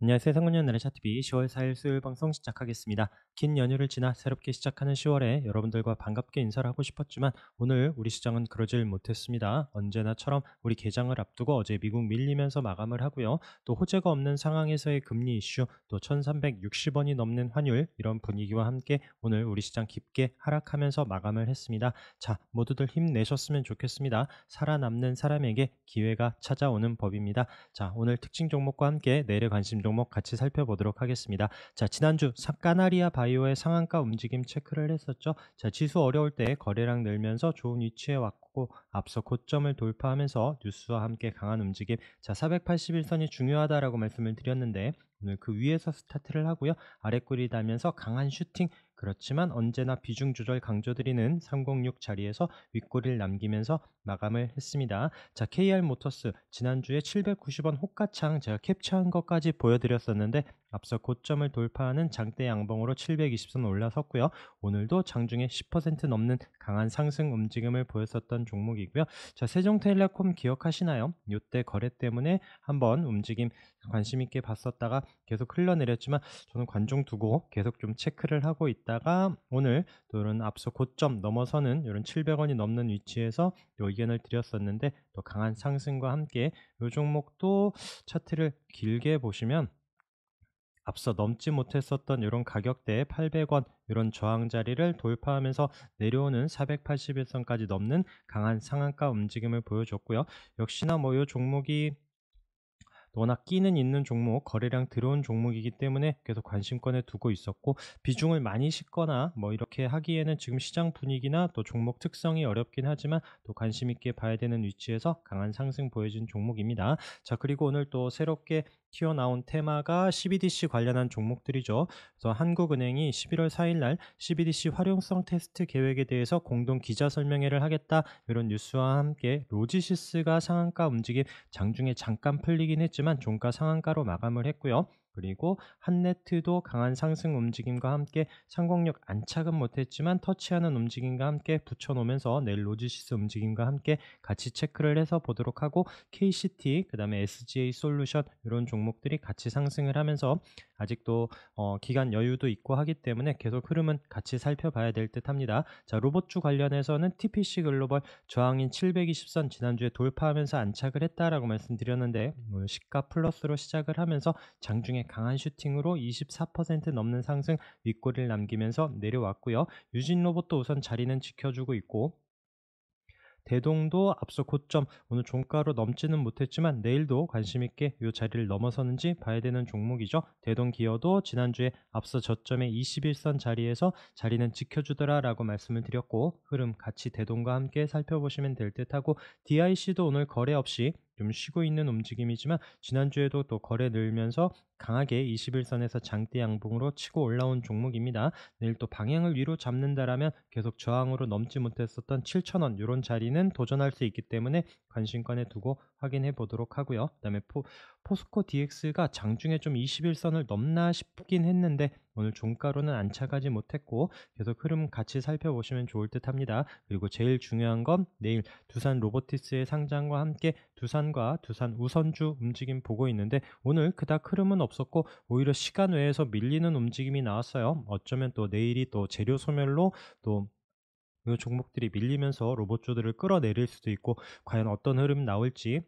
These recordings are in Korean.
안녕하세요. 상근연날의 차트비 10월 4일 수요일 방송 시작하겠습니다. 긴 연휴를 지나 새롭게 시작하는 10월에 여러분들과 반갑게 인사를 하고 싶었지만 오늘 우리 시장은 그러질 못했습니다. 언제나처럼 우리 개장을 앞두고 어제 미국 밀리면서 마감을 하고요. 또 호재가 없는 상황에서의 금리 이슈, 또 1360원이 넘는 환율, 이런 분위기와 함께 오늘 우리 시장 깊게 하락하면서 마감을 했습니다. 자, 모두들 힘내셨으면 좋겠습니다. 살아남는 사람에게 기회가 찾아오는 법입니다. 자, 오늘 특징 종목과 함께 내일의 관심 종목 같이 살펴보도록 하겠습니다. 자, 지난주 까나리아 바이오의 상한가 움직임 체크를 했었죠. 자, 지수 어려울 때 거래량 늘면서 좋은 위치에 왔고 앞서 고점을 돌파하면서 뉴스와 함께 강한 움직임. 자, 481선이 중요하다라고 말씀을 드렸는데 오늘 그 위에서 스타트를 하고요. 아래 꼬리 달면서 강한 슈팅, 그렇지만 언제나 비중 조절 강조드리는 306 자리에서 윗꼬리를 남기면서 마감을 했습니다. 자, KR 모터스 지난주에 790원 호가창 제가 캡처한 것까지 보여드렸었는데 앞서 고점을 돌파하는 장대 양봉으로 720선 올라섰고요. 오늘도 장중에 10% 넘는 강한 상승 움직임을 보였었던 종목이고요. 자, 세종텔레콤 기억하시나요? 이때 거래 때문에 한번 움직임 관심 있게 봤었다가 계속 흘러내렸지만 저는 관중 두고 계속 좀 체크를 하고 있다가 오늘 또 이런 앞서 고점 넘어서는 이런 700원이 넘는 위치에서 또 의견을 드렸었는데 또 강한 상승과 함께 이 종목도 차트를 길게 보시면 앞서 넘지 못했었던 이런 가격대에 800원 이런 저항 자리를 돌파하면서 내려오는 481선까지 넘는 강한 상한가 움직임을 보여줬고요. 역시나 뭐 이 종목이 워낙 끼는 있는 종목, 거래량 들어온 종목이기 때문에 계속 관심권에 두고 있었고 비중을 많이 싣거나 뭐 이렇게 하기에는 지금 시장 분위기나 또 종목 특성이 어렵긴 하지만 또 관심 있게 봐야 되는 위치에서 강한 상승 보여준 종목입니다. 자, 그리고 오늘 또 새롭게 튀어나온 테마가 CBDC 관련한 종목들이죠. 그래서 한국은행이 11월 4일 날 CBDC 활용성 테스트 계획에 대해서 공동 기자 설명회를 하겠다, 이런 뉴스와 함께 로지시스가 상한가 움직임 장중에 잠깐 풀리긴 했지만 종가 상한가로 마감을 했고요. 그리고 한네트도 강한 상승 움직임과 함께 상공력 안착은 못했지만 터치하는 움직임과 함께 붙여놓으면서 내일 로지시스 움직임과 함께 같이 체크를 해서 보도록 하고, KCT 그 다음에 SGA 솔루션 이런 종목들이 같이 상승을 하면서 아직도 기간 여유도 있고 하기 때문에 계속 흐름은 같이 살펴봐야 될 듯 합니다. 자, 로봇주 관련해서는 TPC 글로벌 저항인 720선 지난주에 돌파하면서 안착을 했다라고 말씀드렸는데 오늘 시가 플러스로 시작을 하면서 장중에 강한 슈팅으로 24% 넘는 상승, 윗꼬리를 남기면서 내려왔고요. 유진 로봇도 우선 자리는 지켜주고 있고, 대동도 앞서 고점 오늘 종가로 넘지는 못했지만 내일도 관심 있게 이 자리를 넘어서는지 봐야 되는 종목이죠. 대동 기어도 지난주에 앞서 저점의 21선 자리에서 자리는 지켜주더라라고 말씀을 드렸고 흐름 같이 대동과 함께 살펴보시면 될 듯하고, DIC도 오늘 거래 없이 좀 쉬고 있는 움직임이지만 지난주에도 또 거래 늘면서 강하게 21선에서 장대 양봉으로 치고 올라온 종목입니다. 내일 또 방향을 위로 잡는다라면 계속 저항으로 넘지 못했었던 7,000원 이런 자리는 도전할 수 있기 때문에 관심권에 두고 확인해 보도록 하고요. 그다음에 포스코 DX가 장중에 좀 21선을 넘나 싶긴 했는데 오늘 종가로는 안착하지 못했고 계속 흐름 같이 살펴보시면 좋을 듯 합니다. 그리고 제일 중요한 건 내일 두산 로보티스의 상장과 함께 두산과 두산 우선주 움직임 보고 있는데 오늘 그닥 흐름은 없었고 오히려 시간 외에서 밀리는 움직임이 나왔어요. 어쩌면 또 내일이 또 재료 소멸로 또 이 종목들이 밀리면서 로봇주들을 끌어내릴 수도 있고 과연 어떤 흐름 나올지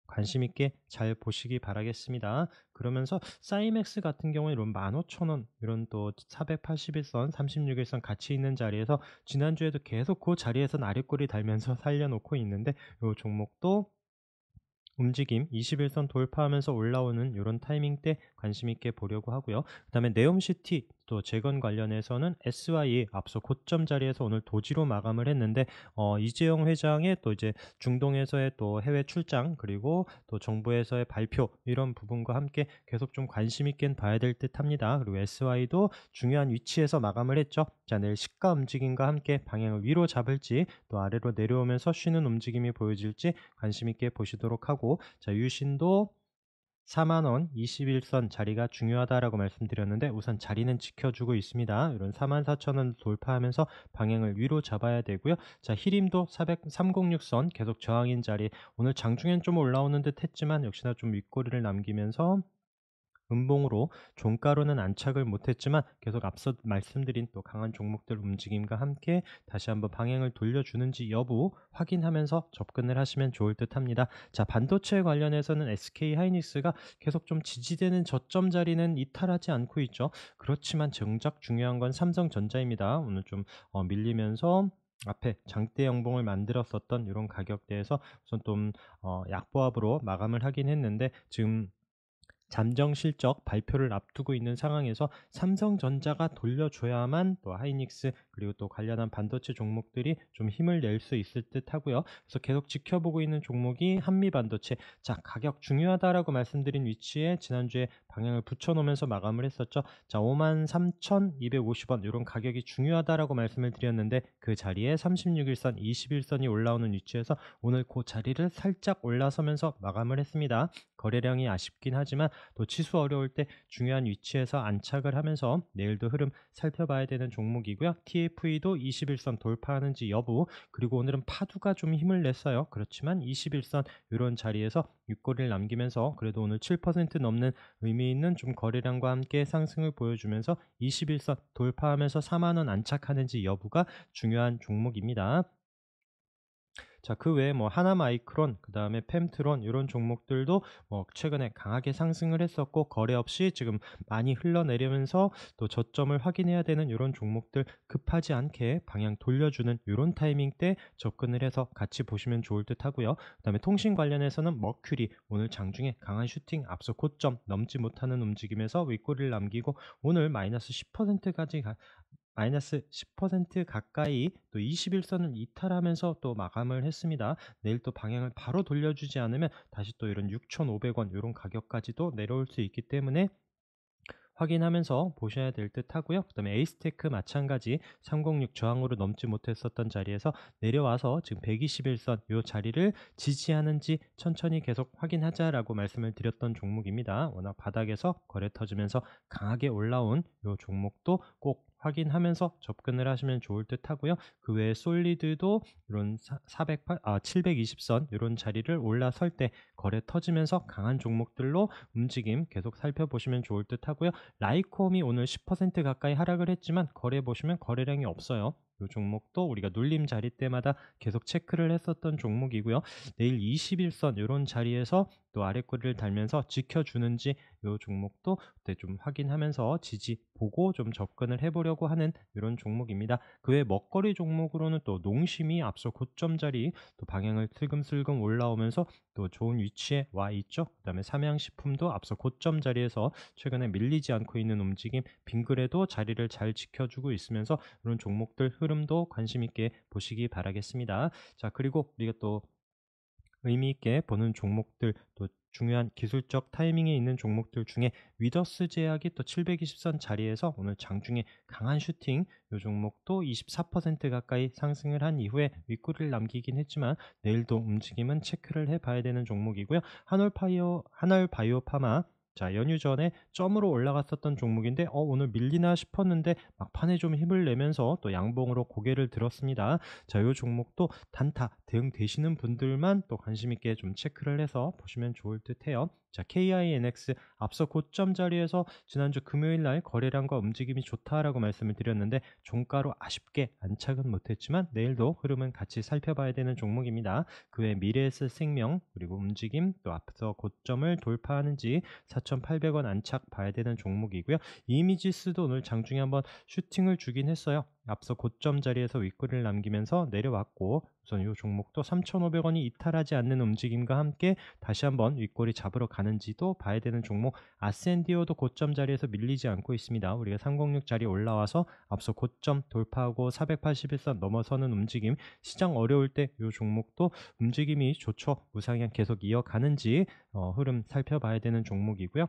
관심 있게 잘 보시기 바라겠습니다. 그러면서 사이맥스 같은 경우는 이런 15,000원 이런 또 481선, 36일선 같이 있는 자리에서 지난주에도 계속 그 자리에서 아래꼬리 달면서 살려놓고 있는데 이 종목도 움직임 21선 돌파하면서 올라오는 이런 타이밍 때 관심 있게 보려고 하고요. 그다음에 네옴시티 또 재건 관련해서는 SY 앞서 고점 자리에서 오늘 도지로 마감을 했는데 이재용 회장의 또 이제 중동에서의 또 해외 출장 그리고 또 정부에서의 발표 이런 부분과 함께 계속 좀 관심 있게 봐야 될 듯 합니다. 그리고 SY도 중요한 위치에서 마감을 했죠. 자, 내일 시가 움직임과 함께 방향을 위로 잡을지 또 아래로 내려오면서 쉬는 움직임이 보여질지 관심 있게 보시도록 하고, 자, 유신도 4만원 21선 자리가 중요하다라고 말씀드렸는데 우선 자리는 지켜주고 있습니다. 이런 44,000원 돌파하면서 방향을 위로 잡아야 되고요. 자, 히림도 306선 계속 저항인 자리 오늘 장중엔 좀 올라오는 듯 했지만 역시나 좀 윗꼬리를 남기면서 음봉으로 종가로는 안착을 못했지만 계속 앞서 말씀드린 또 강한 종목들 움직임과 함께 다시 한번 방향을 돌려주는지 여부 확인하면서 접근을 하시면 좋을 듯합니다. 자, 반도체 관련해서는 SK 하이닉스가 계속 좀 지지되는 저점 자리는 이탈하지 않고 있죠. 그렇지만 정작 중요한 건 삼성전자입니다. 오늘 좀 밀리면서 앞에 장대 양봉을 만들었었던 이런 가격대에서 우선 좀 약보합으로 마감을 하긴 했는데, 지금 잠정 실적 발표를 앞두고 있는 상황에서 삼성전자가 돌려줘야만 또 하이닉스 그리고 또 관련한 반도체 종목들이 좀 힘을 낼 수 있을 듯 하고요. 그래서 계속 지켜보고 있는 종목이 한미반도체. 자, 가격 중요하다라고 말씀드린 위치에 지난주에 방향을 붙여놓으면서 마감을 했었죠. 자, 53,250원 이런 가격이 중요하다라고 말씀을 드렸는데, 그 자리에 36일선, 21선이 올라오는 위치에서 오늘 그 자리를 살짝 올라서면서 마감을 했습니다. 거래량이 아쉽긴 하지만 또 치수 어려울 때 중요한 위치에서 안착을 하면서 내일도 흐름 살펴봐야 되는 종목이고요. TFE도 21선 돌파하는지 여부, 그리고 오늘은 파두가 좀 힘을 냈어요. 그렇지만 21선 이런 자리에서 윗꼬리를 남기면서 그래도 오늘 7% 넘는 의미 있는 좀 거래량과 함께 상승을 보여주면서 21선 돌파하면서 4만원 안착하는지 여부가 중요한 종목입니다. 자, 그 외에 뭐 하나마이크론, 그다음에 펨트론 이런 종목들도 뭐 최근에 강하게 상승을 했었고, 거래 없이 지금 많이 흘러내리면서 또 저점을 확인해야 되는 이런 종목들 급하지 않게 방향 돌려주는 이런 타이밍 때 접근을 해서 같이 보시면 좋을 듯 하고요. 그다음에 통신 관련해서는 머큐리 오늘 장중에 강한 슈팅 앞서 고점 넘지 못하는 움직임에서 윗꼬리를 남기고 오늘 마이너스 10%까지 마이너스 10% 가까이 또 21선을 이탈하면서 또 마감을 했습니다. 내일 또 방향을 바로 돌려주지 않으면 다시 또 이런 6,500원 이런 가격까지도 내려올 수 있기 때문에 확인하면서 보셔야 될 듯 하고요. 그 다음에 에이스테크 마찬가지 306 저항으로 넘지 못했었던 자리에서 내려와서 지금 121선 이 자리를 지지하는지 천천히 계속 확인하자라고 말씀을 드렸던 종목입니다. 워낙 바닥에서 거래 터지면서 강하게 올라온 이 종목도 꼭 확인하면서 접근을 하시면 좋을 듯 하고요. 그 외에 솔리드도 이런 720선 이런 자리를 올라설 때 거래 터지면서 강한 종목들로 움직임 계속 살펴보시면 좋을 듯 하고요. 라이콤이 오늘 10% 가까이 하락을 했지만 거래 보시면 거래량이 없어요. 이 종목도 우리가 눌림 자리 때마다 계속 체크를 했었던 종목이고요. 내일 21선 이런 자리에서 또 아래꼬리를 달면서 지켜주는지 이 종목도 그때 좀 확인하면서 지지 보고 좀 접근을 해보려고 하는 이런 종목입니다. 그 외 먹거리 종목으로는 또 농심이 앞서 고점 자리 또 방향을 슬금슬금 올라오면서 또 좋은 위치에 와 있죠. 그다음에 삼양식품도 앞서 고점 자리에서 최근에 밀리지 않고 있는 움직임, 빙그레도 자리를 잘 지켜주고 있으면서 이런 종목들 흐름도 관심 있게 보시기 바라겠습니다. 자, 그리고 우리가 또 의미 있게 보는 종목들, 또 중요한 기술적 타이밍에 있는 종목들 중에 위더스 제약이 또 720선 자리에서 오늘 장중에 강한 슈팅, 이 종목도 24% 가까이 상승을 한 이후에 윗꼬리를 남기긴 했지만 내일도 움직임은 체크를 해봐야 되는 종목이고요. 한올바이오파마, 자, 연휴 전에 점으로 올라갔었던 종목인데 오늘 밀리나 싶었는데 막판에 좀 힘을 내면서 또 양봉으로 고개를 들었습니다. 자, 이 종목도 단타 대응되시는 분들만 또 관심 있게 좀 체크를 해서 보시면 좋을 듯해요. 자, KINX 앞서 고점 자리에서 지난주 금요일 날 거래량과 움직임이 좋다라고 말씀을 드렸는데 종가로 아쉽게 안착은 못했지만 내일도 흐름은 같이 살펴봐야 되는 종목입니다. 그 외 미래에스 생명 그리고 움직임 또 앞서 고점을 돌파하는지 4,800원 안착 봐야 되는 종목이고요. 이미지스도 오늘 장중에 한번 슈팅을 주긴 했어요. 앞서 고점 자리에서 윗꼬리를 남기면서 내려왔고 우선 이 종목도 3,500원이 이탈하지 않는 움직임과 함께 다시 한번 윗꼬리 잡으러 가는지도 봐야 되는 종목. 아센디오도 고점 자리에서 밀리지 않고 있습니다. 우리가 306 자리 올라와서 앞서 고점 돌파하고 481선 넘어서는 움직임, 시장 어려울 때 이 종목도 움직임이 좋죠. 우상향 계속 이어가는지 흐름 살펴봐야 되는 종목이고요.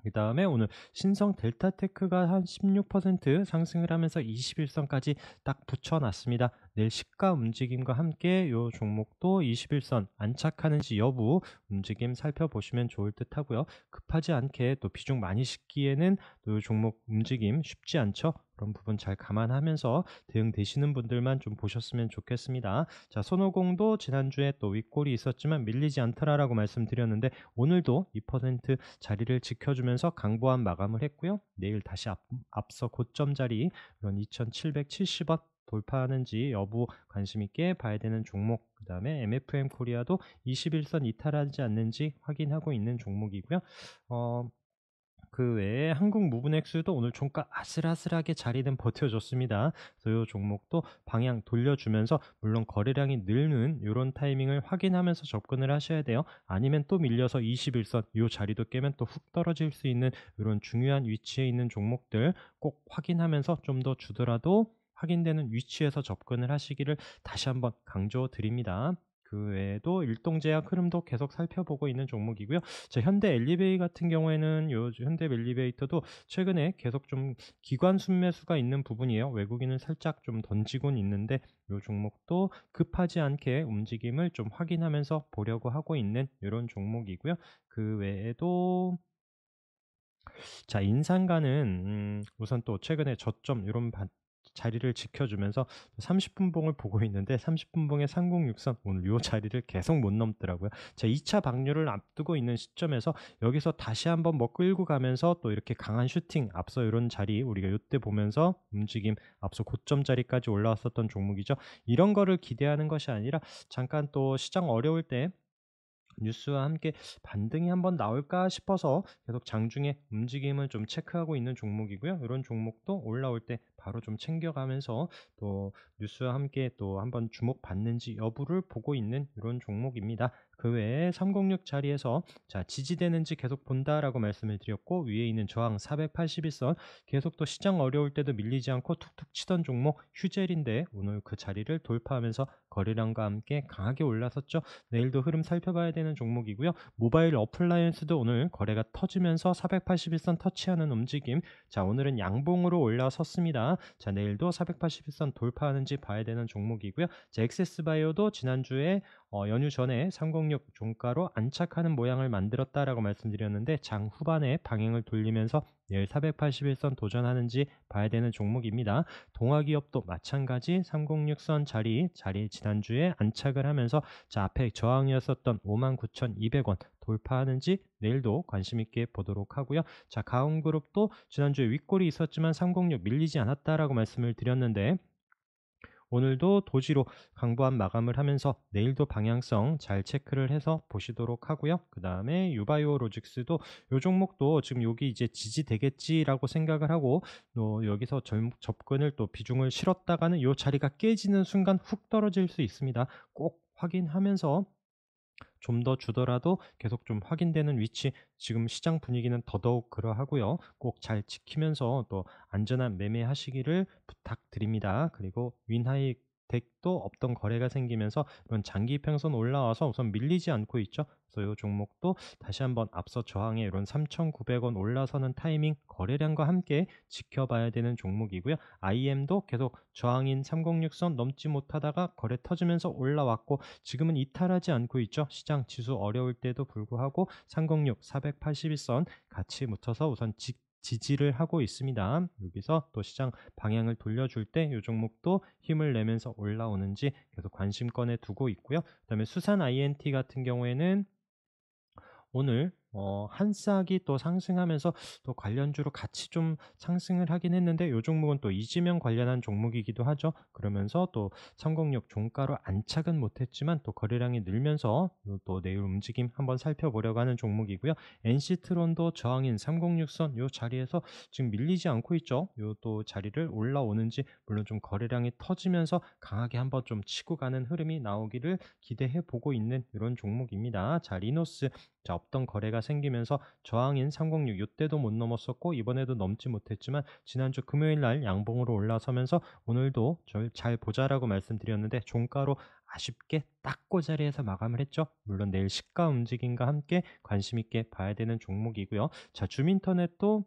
그 다음에 오늘 신성 델타테크가 한 16% 상승을 하면서 21선까지 딱 붙여놨습니다. 내일 시가 움직임과 함께 요 종목도 21선 안착하는지 여부 움직임 살펴보시면 좋을 듯 하고요. 급하지 않게 또 비중 많이 싣기에는 또 요 종목 움직임 쉽지 않죠. 그런 부분 잘 감안하면서 대응되시는 분들만 좀 보셨으면 좋겠습니다. 자, 손오공도 지난주에 또 윗골이 있었지만 밀리지 않더라라고 말씀드렸는데 오늘도 2% 자리를 지켜주면서 강보한 마감을 했고요. 내일 다시 앞서 고점 자리 이런 2,770원 돌파하는지 여부 관심 있게 봐야 되는 종목, 그 다음에 MFM 코리아도 21선 이탈하지 않는지 확인하고 있는 종목이고요. 어, 그 외에 한국 무브넥스도 오늘 종가 아슬아슬하게 자리는 버텨줬습니다. 그래서 이 종목도 방향 돌려주면서 물론 거래량이 늘는 이런 타이밍을 확인하면서 접근을 하셔야 돼요. 아니면 또 밀려서 21선 이 자리도 깨면 또 훅 떨어질 수 있는 이런 중요한 위치에 있는 종목들 꼭 확인하면서 좀 더 주더라도 확인되는 위치에서 접근을 하시기를 다시 한번 강조드립니다. 그 외에도 일동제약 흐름도 계속 살펴보고 있는 종목이고요. 자, 현대 엘리베이 같은 경우에는 요 현대 엘리베이터도 최근에 계속 좀 기관 순매수가 있는 부분이에요. 외국인은 살짝 좀 던지곤 있는데 요 종목도 급하지 않게 움직임을 좀 확인하면서 보려고 하고 있는 이런 종목이고요. 그 외에도 자, 인상가는 우선 또 최근에 저점 요런 자리를 지켜주면서 30분 봉을 보고 있는데 30분 봉의 3063 오늘 요 자리를 계속 못 넘더라고요. 자, 2차 방류를 앞두고 있는 시점에서 여기서 다시 한번 뭐 끌고 가면서 또 이렇게 강한 슈팅 앞서 이런 자리 우리가 요때 보면서 움직임 앞서 고점 자리까지 올라왔었던 종목이죠. 이런 거를 기대하는 것이 아니라 잠깐 또 시장 어려울 때 뉴스와 함께 반등이 한번 나올까 싶어서 계속 장중에 움직임을 좀 체크하고 있는 종목이고요. 이런 종목도 올라올 때 바로 좀 챙겨가면서 또 뉴스와 함께 또 한번 주목받는지 여부를 보고 있는 이런 종목입니다. 그 외에 306 자리에서 자, 지지되는지 계속 본다라고 말씀을 드렸고 위에 있는 저항 481선 계속 또 시장 어려울 때도 밀리지 않고 툭툭 치던 종목 휴젤인데 오늘 그 자리를 돌파하면서 거래량과 함께 강하게 올라섰죠. 내일도 흐름 살펴봐야 되는 종목이고요. 모바일 어플라이언스도 오늘 거래가 터지면서 481선 터치하는 움직임. 자, 오늘은 양봉으로 올라섰습니다. 자, 내일도 481선 돌파하는지 봐야 되는 종목이고요. 자, 엑세스바이오도 지난주에 연휴 전에 306 종가로 안착하는 모양을 만들었다라고 말씀드렸는데 장 후반에 방향을 돌리면서 내일 481선 도전하는지 봐야 되는 종목입니다. 동아기업도 마찬가지 306선 자리 지난주에 안착을 하면서 자, 앞에 저항이었었던 59,200원 돌파하는지 내일도 관심 있게 보도록 하고요. 자, 가온그룹도 지난주에 윗골이 있었지만 306 밀리지 않았다라고 말씀을 드렸는데 오늘도 도지로 강보한 마감을 하면서 내일도 방향성 잘 체크를 해서 보시도록 하고요. 그 다음에 유바이오 로직스도 요 종목도 지금 여기 이제 지지되겠지라고 생각을 하고 또 여기서 접근을 또 비중을 실었다가는 요 자리가 깨지는 순간 훅 떨어질 수 있습니다. 꼭 확인하면서 좀 더 주더라도 계속 좀 확인되는 위치 지금 시장 분위기는 더더욱 그러하고요. 꼭 잘 지키면서 또 안전한 매매하시기를 부탁드립니다. 그리고 윈하이 덱도 없던 거래가 생기면서 이런 장기 평선 올라와서 우선 밀리지 않고 있죠. 그래서 이 종목도 다시 한번 앞서 저항에 이런 3,900원 올라서는 타이밍 거래량과 함께 지켜봐야 되는 종목이고요. IM도 계속 저항인 306선 넘지 못하다가 거래 터지면서 올라왔고 지금은 이탈하지 않고 있죠. 시장 지수 어려울 때도 불구하고 306, 481선 같이 붙어서 우선 지지를 하고 있습니다. 여기서 또 시장 방향을 돌려줄 때 이 종목도 힘을 내면서 올라오는지 계속 관심권에 두고 있고요. 그다음에 수산 INT 같은 경우에는 오늘 한 싹이 또 상승하면서 또 관련주로 같이 좀 상승을 하긴 했는데 요 종목은 또 이지명 관련한 종목이기도 하죠. 그러면서 또 306 종가로 안착은 못했지만 또 거래량이 늘면서 요또 내일 움직임 한번 살펴보려고 하는 종목이고요. NC트론도 저항인 306선 요 자리에서 지금 밀리지 않고 있죠. 요 또 자리를 올라오는지 물론 좀 거래량이 터지면서 강하게 한번 좀 치고 가는 흐름이 나오기를 기대해 보고 있는 이런 종목입니다. 자, 리노스 자, 없던 거래가 생기면서 저항인 306 이때도 못 넘었었고 이번에도 넘지 못했지만 지난주 금요일 날 양봉으로 올라서면서 오늘도 잘 보자라고 말씀드렸는데 종가로 아쉽게 딱 그 자리에서 마감을 했죠. 물론 내일 시가 움직임과 함께 관심 있게 봐야 되는 종목이고요. 자, 주민터넷도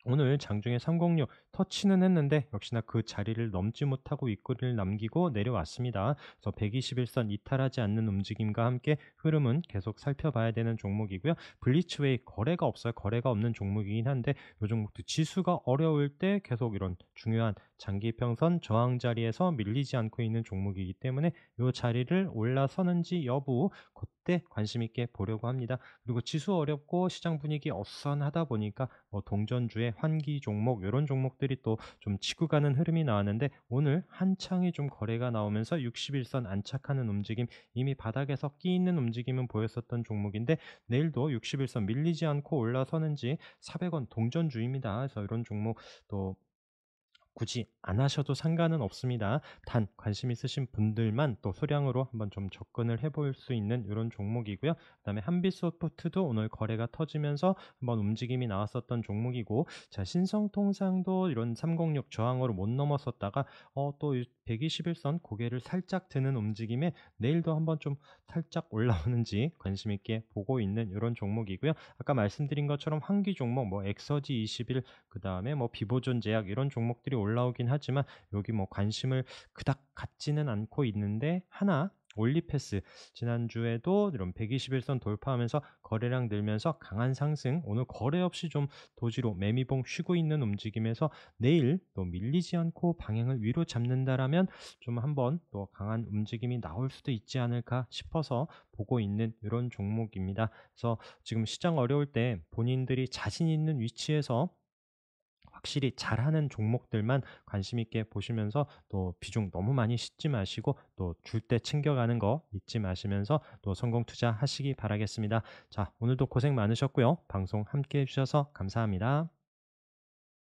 오늘 장중에 306 터치는 했는데 역시나 그 자리를 넘지 못하고 윗꼬리를 남기고 내려왔습니다. 그래서 121선 이탈하지 않는 움직임과 함께 흐름은 계속 살펴봐야 되는 종목이고요. 블리츠웨이 거래가 없어요. 거래가 없는 종목이긴 한데 이 종목도 지수가 어려울 때 계속 이런 중요한 장기평선 저항 자리에서 밀리지 않고 있는 종목이기 때문에 이 자리를 올라서는지 여부 그때 관심 있게 보려고 합니다. 그리고 지수 어렵고 시장 분위기 어수선하다 보니까 동전주의 환기 종목 이런 종목들이 또 좀 치고 가는 흐름이 나왔는데 오늘 한창이 좀 거래가 나오면서 61선 안착하는 움직임 이미 바닥에서 끼 있는 움직임은 보였었던 종목인데 내일도 61선 밀리지 않고 올라서는지 400원 동전주입니다. 그래서 이런 종목 또 굳이 안 하셔도 상관은 없습니다. 단 관심 있으신 분들만 또 소량으로 한번 좀 접근을 해볼 수 있는 이런 종목이고요. 그다음에 한빛소프트도 오늘 거래가 터지면서 한번 움직임이 나왔었던 종목이고, 자 신성통상도 이런 306 저항으로 못 넘었었다가 또 121선 고개를 살짝 드는 움직임에 내일도 한번 좀 살짝 올라오는지 관심 있게 보고 있는 이런 종목이고요. 아까 말씀드린 것처럼 환기 종목 뭐 엑서지 21 그다음에 뭐 비보존 제약 이런 종목들이 올라오긴 하지만 여기 뭐 관심을 그닥 갖지는 않고 있는데 하나 올리패스 지난주에도 이런 121선 돌파하면서 거래량 늘면서 강한 상승 오늘 거래 없이 좀 도지로 매미봉 쉬고 있는 움직임에서 내일 또 밀리지 않고 방향을 위로 잡는다라면 좀 한번 또 강한 움직임이 나올 수도 있지 않을까 싶어서 보고 있는 이런 종목입니다. 그래서 지금 시장 어려울 때 본인들이 자신 있는 위치에서 확실히 잘하는 종목들만 관심 있게 보시면서 또 비중 너무 많이 싣지 마시고 또 줄 때 챙겨가는 거 잊지 마시면서 또 성공 투자하시기 바라겠습니다. 자, 오늘도 고생 많으셨고요. 방송 함께 해주셔서 감사합니다.